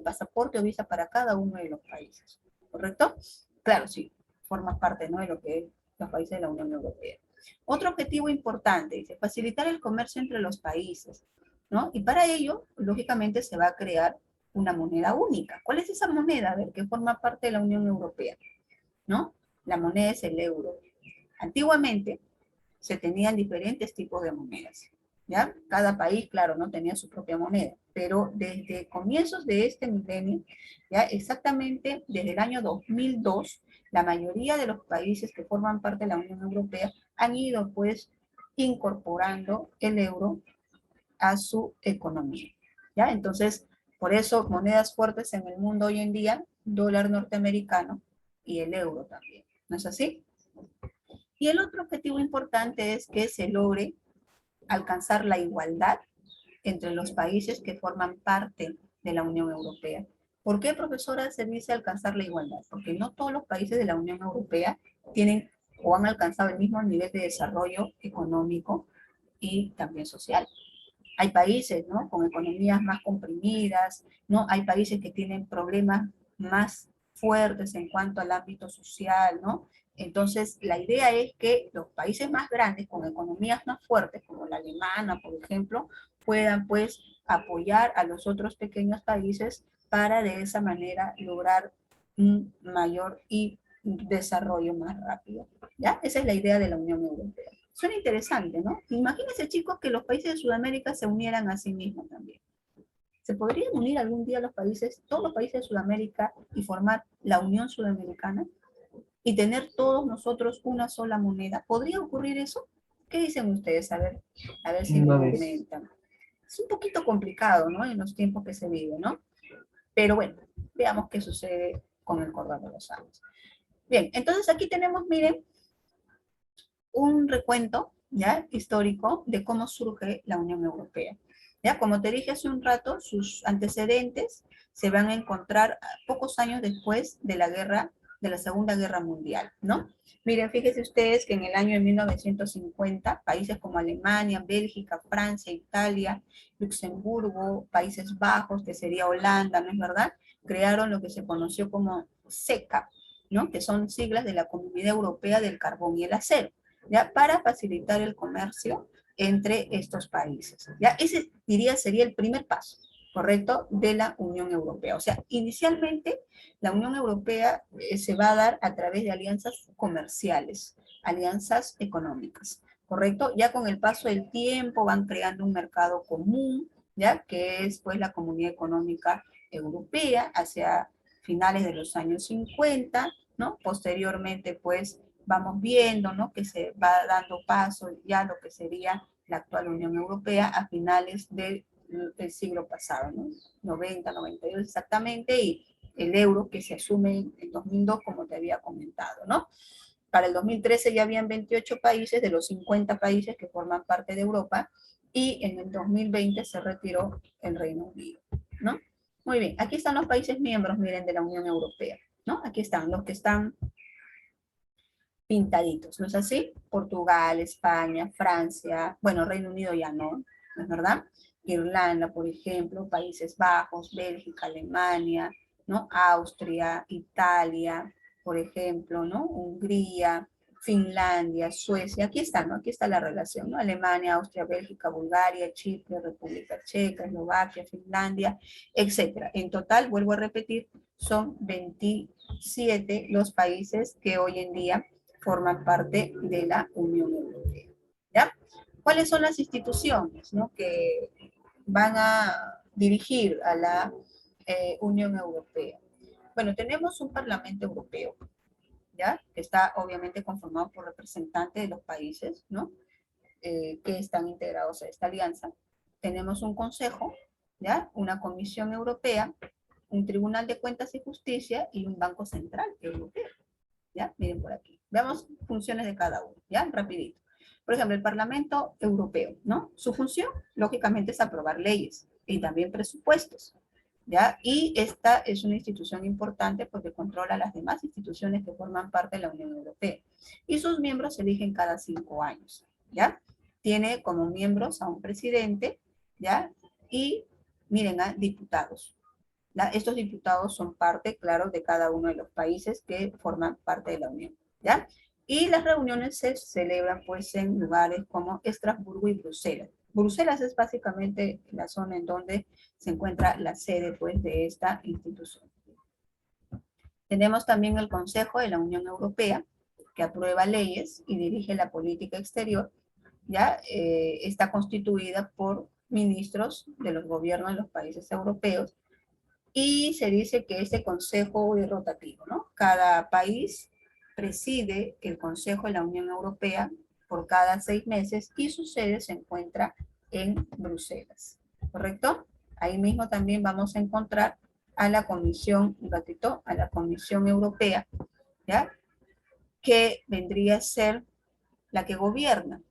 Speaker 1: pasaporte o visa para cada uno de los países, ¿correcto? Claro, sí, formas parte, ¿no?, de lo que es los países de la Unión Europea. Otro objetivo importante, dice, facilitar el comercio entre los países, ¿no? Y para ello, lógicamente, se va a crear una moneda única. ¿Cuál es esa moneda? A ver, que forma parte de la Unión Europea, ¿no? La moneda es el euro. Antiguamente se tenían diferentes tipos de monedas, ¿ya? Cada país, claro, no tenía su propia moneda, pero desde comienzos de este milenio, ¿ya? Exactamente desde el año 2002, la mayoría de los países que forman parte de la Unión Europea han ido, pues, incorporando el euro a su economía, ¿ya? Entonces, por eso, monedas fuertes en el mundo hoy en día, dólar norteamericano y el euro también, ¿no es así? Y el otro objetivo importante es que se logre alcanzar la igualdad entre los países que forman parte de la Unión Europea. ¿Por qué, profesora, se dice alcanzar la igualdad? Porque no todos los países de la Unión Europea tienen o han alcanzado el mismo nivel de desarrollo económico y también social. Hay países, ¿no?, con economías más comprimidas, ¿no? Hay países que tienen problemas más fuertes en cuanto al ámbito social, ¿no? Entonces, la idea es que los países más grandes, con economías más fuertes, como la alemana, por ejemplo, puedan, pues, apoyar a los otros pequeños países para de esa manera lograr un mayor y desarrollo más rápido, ¿ya? Esa es la idea de la Unión Europea. Suena interesante, ¿no? Imagínense, chicos, que los países de Sudamérica se unieran a sí mismos también. ¿Se podrían unir algún día los países, todos los países de Sudamérica y formar la Unión Sudamericana? Y tener todos nosotros una sola moneda. ¿Podría ocurrir eso? ¿Qué dicen ustedes? A ver si me
Speaker 2: No es.
Speaker 1: comentan. Es un poquito complicado, ¿no? En los tiempos que se viven, ¿no? Pero bueno, veamos qué sucede con el correr de los años. Bien, entonces aquí tenemos, miren, un recuento, ¿ya?, histórico de cómo surge la Unión Europea. ¿Ya? Como te dije hace un rato, sus antecedentes se van a encontrar pocos años después de la Segunda Guerra Mundial, ¿no? Miren, fíjense ustedes que en el año de 1950, países como Alemania, Bélgica, Francia, Italia, Luxemburgo, Países Bajos, que sería Holanda, ¿no es verdad?, crearon lo que se conoció como CECA, ¿no?, que son siglas de la Comunidad Europea del Carbón y el Acero, ¿ya?, para facilitar el comercio entre estos países. ¿Ya? Ese, diría, sería el primer paso, ¿correcto?, de la Unión Europea. O sea, inicialmente la Unión Europea se va a dar a través de alianzas comerciales, alianzas económicas, ¿correcto? Ya con el paso del tiempo van creando un mercado común, ¿ya?, que es, pues, la Comunidad Económica Europea hacia finales de los años 50, ¿no? Posteriormente, pues, vamos viendo, ¿no?, que se va dando paso ya a lo que sería la actual Unión Europea a finales del siglo pasado, ¿no? 90, 92 exactamente, y el euro que se asume en 2002, como te había comentado, ¿no? Para el 2013 ya habían 28 países de los 50 países que forman parte de Europa, y en el 2020 se retiró el Reino Unido, ¿no? Muy bien, aquí están los países miembros, miren, de la Unión Europea, ¿no? Aquí están los que están pintaditos, ¿no es así? Portugal, España, Francia, bueno, Reino Unido ya no, ¿no es verdad? Irlanda, por ejemplo, Países Bajos, Bélgica, Alemania, ¿no? Austria, Italia, por ejemplo, ¿no? Hungría, Finlandia, Suecia, aquí está, ¿no? Aquí está la relación, ¿no? Alemania, Austria, Bélgica, Bulgaria, Chipre, República Checa, Eslovaquia, Finlandia, etcétera. En total, vuelvo a repetir, son 27 los países que hoy en día forman parte de la Unión Europea, ¿ya? ¿Cuáles son las instituciones, ¿no?, que van a dirigir a la Unión Europea? Bueno, tenemos un Parlamento Europeo, ¿ya?, que está obviamente conformado por representantes de los países, ¿no?, que están integrados a esta alianza. Tenemos un Consejo, ¿ya?, una Comisión Europea, un Tribunal de Cuentas y Justicia y un Banco Central Europeo. ¿Ya? Miren por aquí. Veamos funciones de cada uno, ¿ya? Rapidito. Por ejemplo, el Parlamento Europeo, ¿no? Su función, lógicamente, es aprobar leyes y también presupuestos, ¿ya? Y esta es una institución importante porque controla las demás instituciones que forman parte de la Unión Europea. Y sus miembros se eligen cada 5 años, ¿ya? Tiene como miembros a un presidente, ¿ya? Y, miren, a diputados. ¿Ya? Estos diputados son parte, claro, de cada uno de los países que forman parte de la Unión, ¿ya? Y las reuniones se celebran, pues, en lugares como Estrasburgo y Bruselas. Bruselas es básicamente la zona en donde se encuentra la sede, pues, de esta institución. Tenemos también el Consejo de la Unión Europea, que aprueba leyes y dirige la política exterior, ¿ya? Está constituida por ministros de los gobiernos de los países europeos y se dice que este consejo es rotativo, ¿no? Cada país preside el Consejo de la Unión Europea por cada 6 meses y su sede se encuentra en Bruselas, ¿correcto? Ahí mismo también vamos a encontrar a la Comisión, un ratito, a la Comisión Europea, ¿ya? Que vendría a ser la que gobierna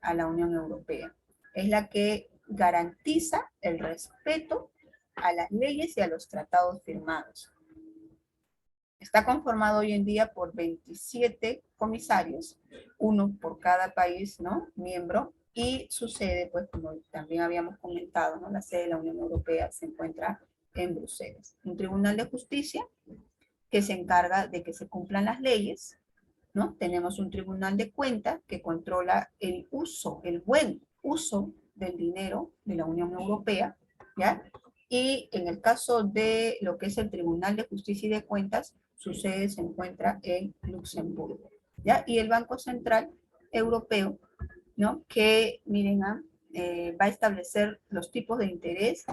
Speaker 1: a la Unión Europea. Es la que garantiza el respeto a las leyes y a los tratados firmados. Está conformado hoy en día por 27 comisarios, uno por cada país, ¿no? Miembro, y su sede, pues como también habíamos comentado, ¿no? La sede de la Unión Europea se encuentra en Bruselas. Un tribunal de justicia que se encarga de que se cumplan las leyes, ¿no? Tenemos un tribunal de cuentas que controla el uso, el buen uso del dinero de la Unión Europea, ¿ya? Y en el caso de lo que es el Tribunal de Justicia y de Cuentas, su sede se encuentra en Luxemburgo, ¿ya? Y el Banco Central Europeo, ¿no? Que, miren, va a establecer los tipos de interés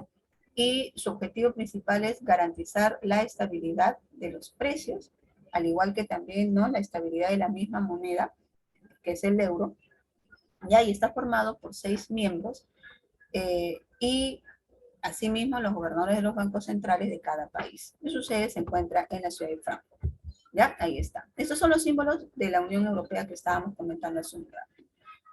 Speaker 1: y su objetivo principal es garantizar la estabilidad de los precios, al igual que también, ¿no? La estabilidad de la misma moneda, que es el euro, ya, y está formado por 6 miembros, y asimismo los gobernadores de los bancos centrales de cada país. Y su sede se encuentra en la ciudad de Frankfurt. ¿Ya? Ahí está. Estos son los símbolos de la Unión Europea que estábamos comentando hace un rato.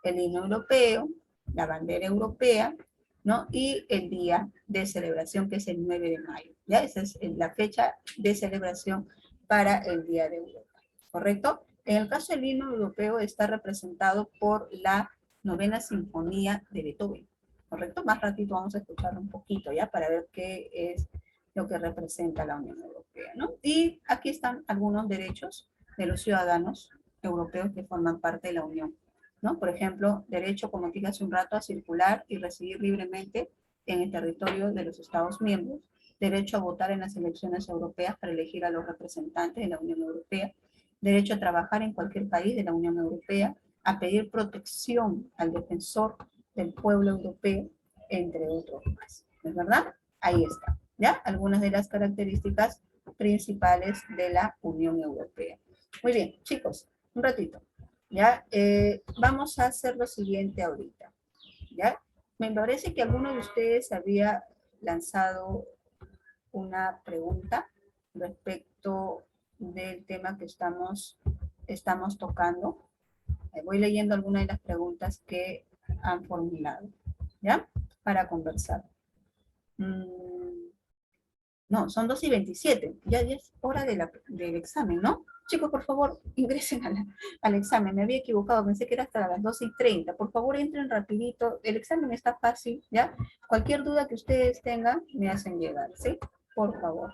Speaker 1: El himno europeo, la bandera europea, ¿no? Y el día de celebración, que es el 9 de mayo. ¿Ya? Esa es la fecha de celebración para el Día de Europa. ¿Correcto? En el caso del himno europeo está representado por la novena sinfonía de Beethoven. ¿Correcto? Más ratito vamos a escucharlo un poquito, ¿ya? Para ver qué es lo que representa la Unión Europea, ¿no? Y aquí están algunos derechos de los ciudadanos europeos que forman parte de la Unión, ¿no? Por ejemplo, derecho, como dije hace un rato, a circular y residir libremente en el territorio de los Estados miembros, derecho a votar en las elecciones europeas para elegir a los representantes de la Unión Europea, derecho a trabajar en cualquier país de la Unión Europea, a pedir protección al defensor del pueblo europeo, entre otros más. ¿Es verdad? Ahí está, ¿ya? Algunas de las características principales de la Unión Europea. Muy bien, chicos, un ratito. ¿Ya? Vamos a hacer lo siguiente ahorita, ¿ya? Me parece que alguno de ustedes había lanzado una pregunta respecto del tema que estamos tocando. Voy leyendo algunas de las preguntas que han formulado, ¿ya? Para conversar. No, son 2:27. Ya es hora del examen, ¿no? Chicos, por favor, ingresen al examen. Me había equivocado, pensé que era hasta las 12:30. Por favor, entren rapidito. El examen está fácil, ¿ya? Cualquier duda que ustedes tengan, me hacen llegar, ¿sí? Por favor.